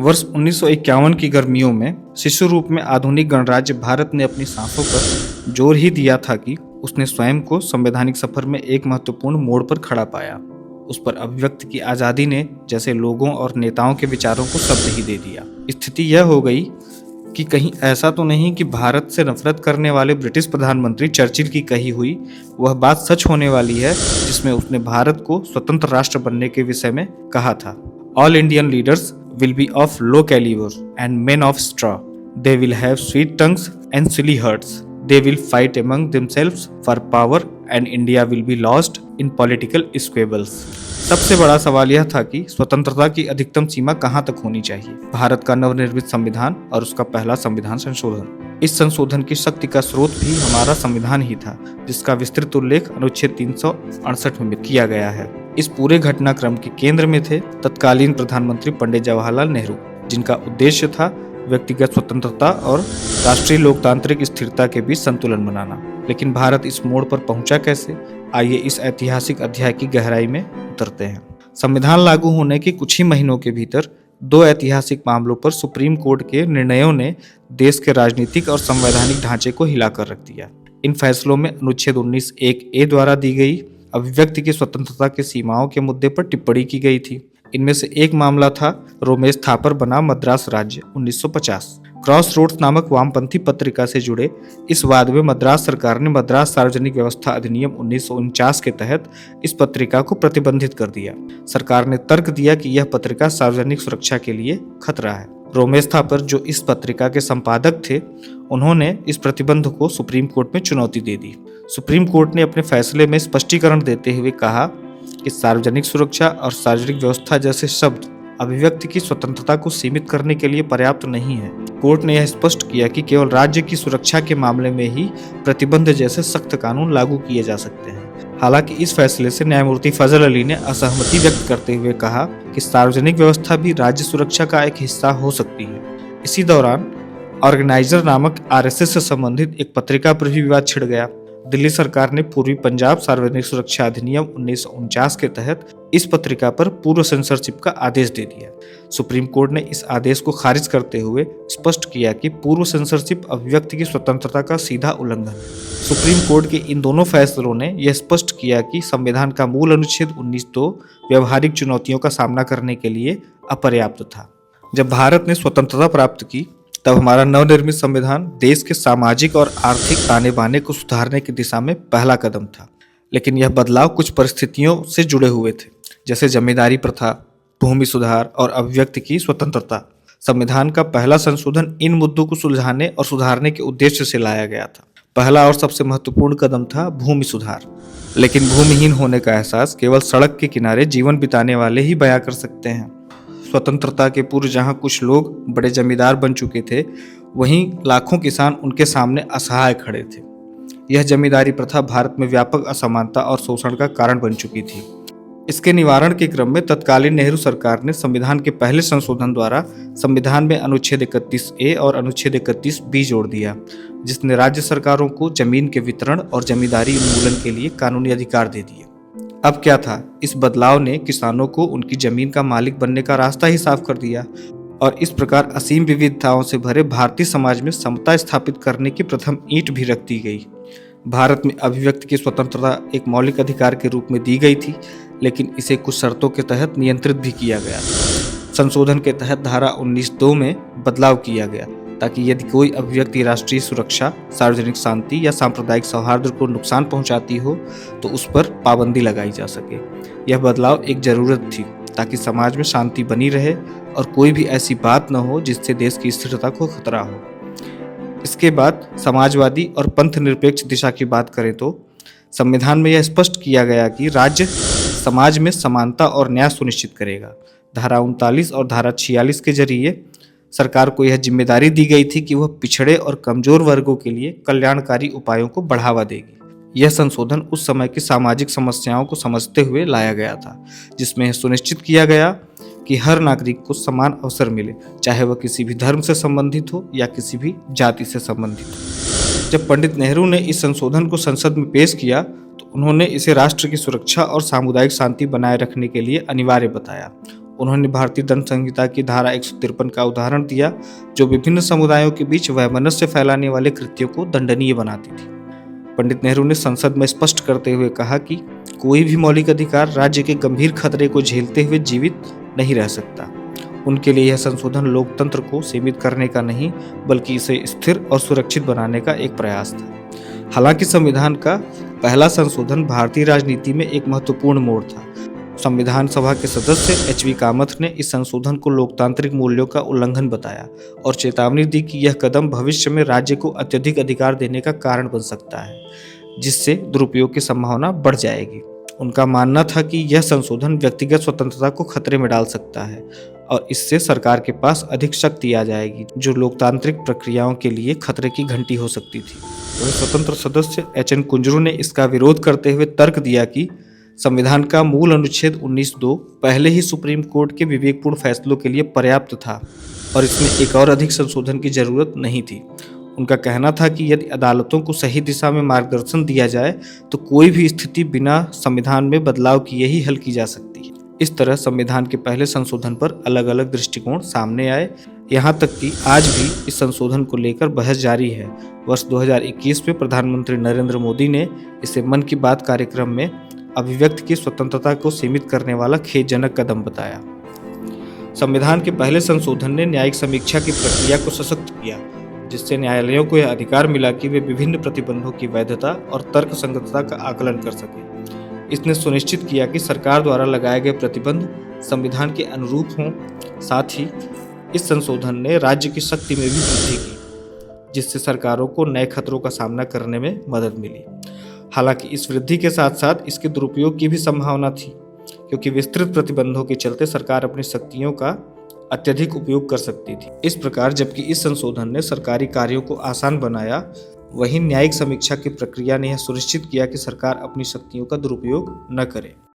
वर्ष 1951 की गर्मियों में शिशु रूप में आधुनिक गणराज्य भारत ने अपनी सांसों पर जोर ही दिया था कि उसने स्वयं को संवैधानिक सफर में एक महत्वपूर्ण मोड़ पर खड़ा पाया। उस पर अभिव्यक्ति की आज़ादी ने जैसे लोगों और नेताओं के विचारों को शब्द ही दे दिया। स्थिति यह हो गई कि कहीं ऐसा तो नहीं कि भारत से नफरत करने वाले ब्रिटिश प्रधानमंत्री चर्चिल की कही हुई वह बात सच होने वाली है जिसमें उसने भारत को स्वतंत्र राष्ट्र बनने के विषय में कहा था। All Indian leaders will be of low caliber and men of straw. They will have sweet tongues and silly hearts. They will fight among themselves for power and India will be lost in political squabbles. सबसे बड़ा सवाल यह था कि स्वतंत्रता की अधिकतम सीमा कहां तक होनी चाहिए। भारत का नवनिर्मित संविधान और उसका पहला संविधान संशोधन। इस संशोधन की शक्ति का स्रोत भी हमारा संविधान ही था, जिसका विस्तृत उल्लेख अनुच्छेद 368 में किया गया है। इस पूरे घटनाक्रम के केंद्र में थे तत्कालीन प्रधानमंत्री पंडित जवाहरलाल नेहरू, जिनका उद्देश्य था व्यक्तिगत स्वतंत्रता और राष्ट्रीय लोकतांत्रिक स्थिरता के बीच संतुलन बनाना। लेकिन भारत इस मोड़ पर पहुंचा कैसे? आइए इस ऐतिहासिक अध्याय की गहराई में उतरते हैं। संविधान लागू होने के कुछ ही महीनों के भीतर दो ऐतिहासिक मामलों पर सुप्रीम कोर्ट के निर्णयों ने देश के राजनीतिक और संवैधानिक ढांचे को हिलाकर रख दिया। इन फैसलों में अनुच्छेद 19(1)(a) द्वारा दी गई अभिव्यक्ति की स्वतंत्रता के सीमाओं के मुद्दे पर टिप्पणी की गई थी। इनमें से एक मामला था रोमेश थापर बनाम मद्रास राज्य 1950। क्रॉस रोड्स नामक वामपंथी पत्रिका से जुड़े इस वाद में मद्रास सरकार ने मद्रास सार्वजनिक व्यवस्था अधिनियम 1949 के तहत इस पत्रिका को प्रतिबंधित कर दिया। सरकार ने तर्क दिया कि यह पत्रिका सार्वजनिक सुरक्षा के लिए खतरा है। रोमेश थापर, जो इस पत्रिका के संपादक थे, उन्होंने इस प्रतिबंध को सुप्रीम कोर्ट में चुनौती दे दी। सुप्रीम कोर्ट ने अपने फैसले में स्पष्टीकरण देते हुए कहा कि सार्वजनिक सुरक्षा और सार्वजनिक व्यवस्था जैसे शब्द अभिव्यक्ति की स्वतंत्रता को सीमित करने के लिए पर्याप्त नहीं है। कोर्ट ने यह स्पष्ट किया कि केवल राज्य की सुरक्षा के मामले में ही प्रतिबंध जैसे सख्त कानून लागू किए जा सकते हैं। हालांकि इस फैसले से न्यायमूर्ति फजल अली ने असहमति व्यक्त करते हुए कहा कि सार्वजनिक व्यवस्था भी राज्य सुरक्षा का एक हिस्सा हो सकती है। इसी दौरान ऑर्गेनाइजर नामक आरएसएस से संबंधित एक पत्रिका पर भी विवाद छिड़ गया। दिल्ली सरकार ने पूर्वी पंजाब सार्वजनिक सुरक्षा अधिनियम 1949 के तहत इस पत्रिका पर पूर्व सेंसरशिप का आदेश दे दिया। सुप्रीम कोर्ट ने इस आदेश को खारिज करते हुए स्पष्ट किया कि पूर्व सेंसरशिप अभिव्यक्ति की स्वतंत्रता का सीधा उल्लंघन है। सुप्रीम कोर्ट के इन दोनों फैसलों ने यह स्पष्ट किया कि संविधान का मूल अनुच्छेद 19(2) व्यवहारिक चुनौतियों का सामना करने के लिए अपर्याप्त था। जब भारत ने स्वतंत्रता प्राप्त की, तब हमारा नवनिर्मित संविधान देश के सामाजिक और आर्थिक ताने बाने को सुधारने की दिशा में पहला कदम था। लेकिन यह बदलाव कुछ परिस्थितियों से जुड़े हुए थे, जैसे जमींदारी प्रथा, भूमि सुधार और अभिव्यक्ति की स्वतंत्रता। संविधान का पहला संशोधन इन मुद्दों को सुलझाने और सुधारने के उद्देश्य से लाया गया था। पहला और सबसे महत्वपूर्ण कदम था भूमि सुधार। लेकिन भूमिहीन होने का एहसास केवल सड़क के किनारे जीवन बिताने वाले ही बयां कर सकते हैं। स्वतंत्रता के पूर्व जहां कुछ लोग बड़े जमींदार बन चुके थे, वहीं लाखों किसान उनके सामने असहाय खड़े थे। यह जमींदारी प्रथा भारत में व्यापक असमानता और शोषण का कारण बन चुकी थी। इसके निवारण के क्रम में तत्कालीन नेहरू सरकार ने संविधान के पहले संशोधन द्वारा संविधान में अनुच्छेद 31(a) और अनुच्छेद 31(b) जोड़ दिया, जिसने राज्य सरकारों को जमीन के वितरण और जमींदारी उन्मूलन के लिए कानूनी अधिकार दे दिए। अब क्या था? इस बदलाव ने किसानों को उनकी जमीन का मालिक बनने का रास्ता ही साफ कर दिया और इस प्रकार असीम विविधताओं से भरे भारतीय समाज में समता स्थापित करने की प्रथम ईंट भी रख दी गई। भारत में अभिव्यक्ति की स्वतंत्रता एक मौलिक अधिकार के रूप में दी गई थी, लेकिन इसे कुछ शर्तों के तहत नियंत्रित भी किया गया। संशोधन के तहत धारा 19(2) में बदलाव किया गया ताकि यदि कोई अभिव्यक्ति राष्ट्रीय सुरक्षा, सार्वजनिक शांति या सांप्रदायिक सौहार्द को नुकसान पहुंचाती हो तो उस पर पाबंदी लगाई जा सके। यह बदलाव एक जरूरत थी ताकि समाज में शांति बनी रहे और कोई भी ऐसी बात न हो जिससे देश की स्थिरता को खतरा हो। इसके बाद समाजवादी और पंथ निरपेक्ष दिशा की बात करें तो संविधान में यह स्पष्ट किया गया कि राज्य समाज में समानता और न्याय सुनिश्चित करेगा। धारा 39 और धारा 46 के जरिए सरकार को यह जिम्मेदारी दी गई थी कि वह पिछड़े और कमजोर वर्गों के लिए कल्याणकारी उपायों को बढ़ावा देगी। यह संशोधन उस समय की सामाजिक समस्याओं को समझते हुए लाया गया था, जिसमें यह सुनिश्चित किया गया कि हर नागरिक को समान अवसर मिले, चाहे वह किसी भी धर्म से संबंधित हो या किसी भी जाति से संबंधित हो। जब पंडित नेहरू ने इस संशोधन को संसद में पेश किया तो उन्होंने इसे राष्ट्र की सुरक्षा और सामुदायिक शांति बनाए रखने के लिए अनिवार्य बताया। उन्होंने भारतीय दंड संहिता की धारा 153 का उदाहरण दिया, जो विभिन्न समुदायों के बीच वैमनस्य फैलाने वाले कृत्यों को दंडनीय बनाती थी। पंडित नेहरू ने संसद में स्पष्ट करते हुए कहा कि कोई भी मौलिक अधिकार राज्य के गंभीर खतरे को झेलते हुए जीवित नहीं रह सकता। उनके लिए यह संशोधन लोकतंत्र को सीमित करने का नहीं, बल्कि इसे स्थिर और सुरक्षित बनाने का एक प्रयास था। हालांकि संविधान का पहला संशोधन भारतीय राजनीति में एक महत्वपूर्ण मोड़ था। संविधान सभा के सदस्य एच.वी. कामथ ने इस संशोधन को लोकतांत्रिक मूल्यों का उल्लंघन बताया और चेतावनी दी कि यह कदम भविष्य में राज्य को अत्यधिक अधिकार देने का कारण बन सकता है, जिससे दुरुपयोग की संभावना बढ़ जाएगी। उनका मानना था कि यह संशोधन व्यक्तिगत स्वतंत्रता को खतरे में डाल सकता है और इससे सरकार के पास अधिक शक्ति आ जाएगी, जो लोकतांत्रिक प्रक्रियाओं के लिए खतरे की घंटी हो सकती थी। वही स्वतंत्र सदस्य एच.एन. कुंजरू ने इसका विरोध करते हुए तर्क दिया कि संविधान का मूल अनुच्छेद 19(2) पहले ही सुप्रीम कोर्ट के विवेकपूर्ण फैसलों के लिए पर्याप्त था और इसमें एक और अधिक संशोधन की जरूरत नहीं थी। उनका कहना था कि यदि अदालतों को सही दिशा में मार्गदर्शन दिया जाए तो कोई भी स्थिति बिना संविधान में बदलाव किए ही हल की जा सकती है। इस तरह संविधान के पहले संशोधन पर अलग अलग दृष्टिकोण सामने आए, यहाँ तक कि आज भी इस संशोधन को लेकर बहस जारी है। वर्ष 2021 में प्रधानमंत्री नरेंद्र मोदी ने इसे मन की बात कार्यक्रम में अभिव्यक्ति की स्वतंत्रता को सीमित करने वाला खेदजनक कदम बताया। संविधान के पहले संशोधन ने न्यायिक समीक्षा की प्रक्रिया को सशक्त किया, जिससे न्यायालयों को यह अधिकार मिला कि वे विभिन्न प्रतिबंधों की वैधता और तर्कसंगतता का आकलन कर सके। इसने सुनिश्चित किया कि सरकार द्वारा लगाए गए प्रतिबंध संविधान के अनुरूप हों। साथ ही इस संशोधन ने राज्य की शक्ति में भी वृद्धि की, जिससे सरकारों को नए खतरों का सामना करने में मदद मिली। हालांकि इस वृद्धि के साथ साथ इसके दुरुपयोग की भी संभावना थी, क्योंकि विस्तृत प्रतिबंधों के चलते सरकार अपनी शक्तियों का अत्यधिक उपयोग कर सकती थी। इस प्रकार जबकि इस संशोधन ने सरकारी कार्यों को आसान बनाया, वहीं न्यायिक समीक्षा की प्रक्रिया ने यह सुनिश्चित किया कि सरकार अपनी शक्तियों का दुरुपयोग न करे।